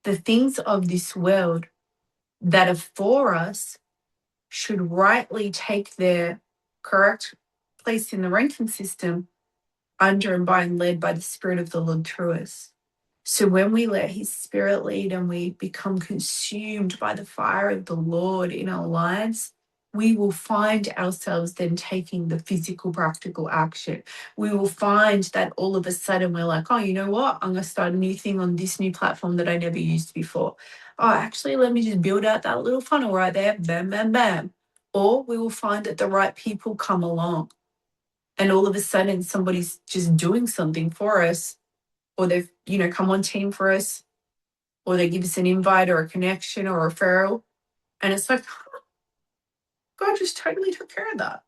the things of this world that are for us should rightly take their correct place in the ranking system under and by and led by the Spirit of the Lord through us. So when we let his Spirit lead and we become consumed by the fire of the Lord in our lives, we will find ourselves then taking the physical, practical action. We will find that all of a sudden we're like, oh, you know what? I'm going to start a new thing on this new platform that I never used before. Oh, actually, let me just build out that little funnel right there. Bam, bam, bam. Or we will find that the right people come along and all of a sudden somebody's just doing something for us, or they've, come on team for us, or they give us an invite or a connection or a referral. And it's like, God just totally took care of that.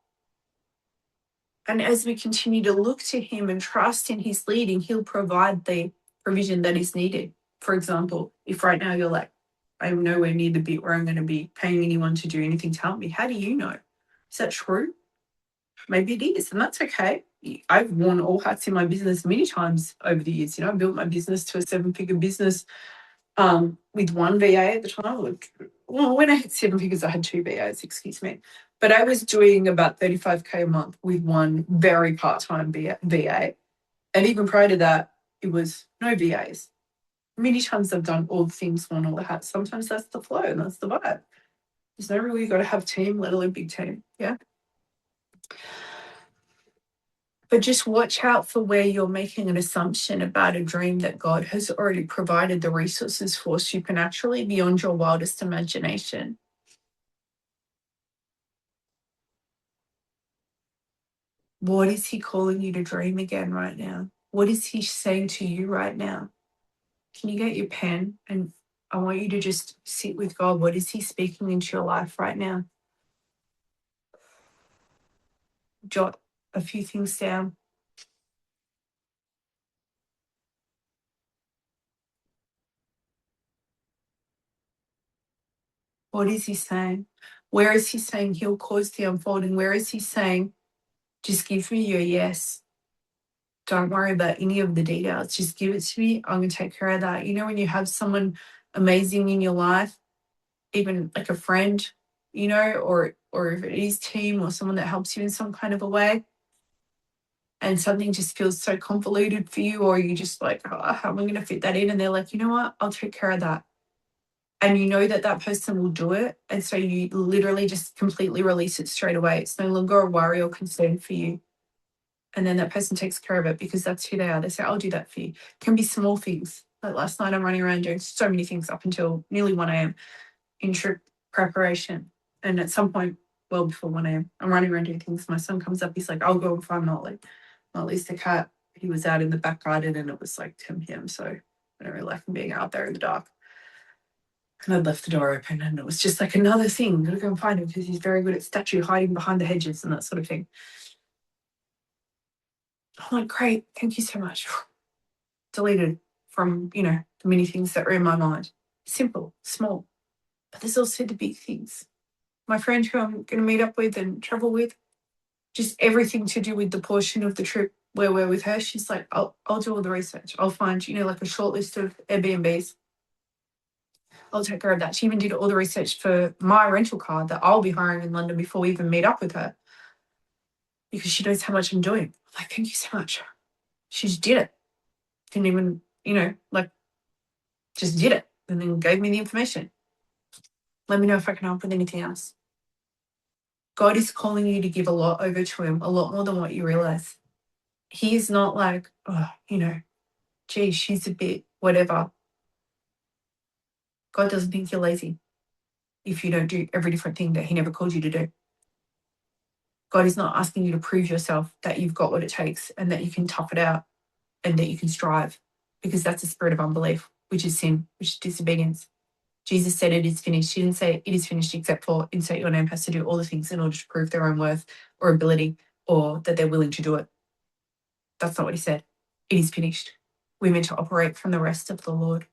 And as we continue to look to him and trust in his leading, he'll provide the provision that is needed. For example, if right now you're like, I'm nowhere near the bit where I'm going to be paying anyone to do anything to help me, how do you know? Is that true? Maybe it is, and that's okay. I've worn all hats in my business many times over the years. I built my business to a 7-figure business with one VA at the time. Well, when I hit 7 figures, I had 2 VAs, excuse me. But I was doing about 35K a month with one very part-time VA. And even prior to that, it was no VAs. Many times I've done all the things, worn all the hats. Sometimes that's the flow and that's the vibe. There's no really got to have team, let alone big team. Yeah. But just watch out for where you're making an assumption about a dream that God has already provided the resources for supernaturally beyond your wildest imagination. What is he calling you to dream again right now? What is he saying to you right now? Can you get your pen? And I want you to just sit with God. What is he speaking into your life right now? Jot a few things down. What is he saying? Where is he saying he'll cause the unfolding? Where is he saying, just give me your yes? Don't worry about any of the details. Just give it to me. I'm going to take care of that. When you have someone amazing in your life, even like a friend, or if it is team or someone that helps you in some kind of a way, and something just feels so convoluted for you, or you just like, oh, how am I going to fit that in? And they're like, you know what? I'll take care of that. And you know that that person will do it. And so you literally just completely release it straight away. It's no longer a worry or concern for you. And then that person takes care of it because that's who they are. They say, I'll do that for you. It can be small things. Like last night, I'm running around doing so many things up until nearly 1 a.m. in trip preparation. And at some point, well before 1 a.m., I'm running around doing things. My son comes up. He's like, I'll go and find Motley. Motley's the cat. He was out in the back garden and it was like 10 p.m. So I don't really like him being out there in the dark. And I'd left the door open and it was just like another thing. Gotta go and find him because he's very good at statue hiding behind the hedges and that sort of thing. I'm like, great, thank you so much. Deleted from, the many things that were in my mind. Simple, small. But there's also the big things. My friend who I'm going to meet up with and travel with, just everything to do with the portion of the trip where we're with her. She's like, I'll do all the research. I'll find, like a short list of Airbnbs. I'll take care of that. She even did all the research for my rental car that I'll be hiring in London before we even meet up with her. Because she knows how much I'm doing. I'm like, thank you so much. She just did it. Didn't even, just did it and then gave me the information. Let me know if I can help with anything else. God is calling you to give a lot over to him, a lot more than what you realize. He is not like, gee, she's a bit whatever. God doesn't think you're lazy if you don't do every different thing that he never called you to do. God is not asking you to prove yourself that you've got what it takes and that you can tough it out and that you can strive, because that's a spirit of unbelief, which is sin, which is disobedience. Jesus said it is finished. He didn't say it is finished except for insert your name has to do all the things in order to prove their own worth or ability or that they're willing to do it. That's not what he said. It is finished. We're meant to operate from the rest of the Lord.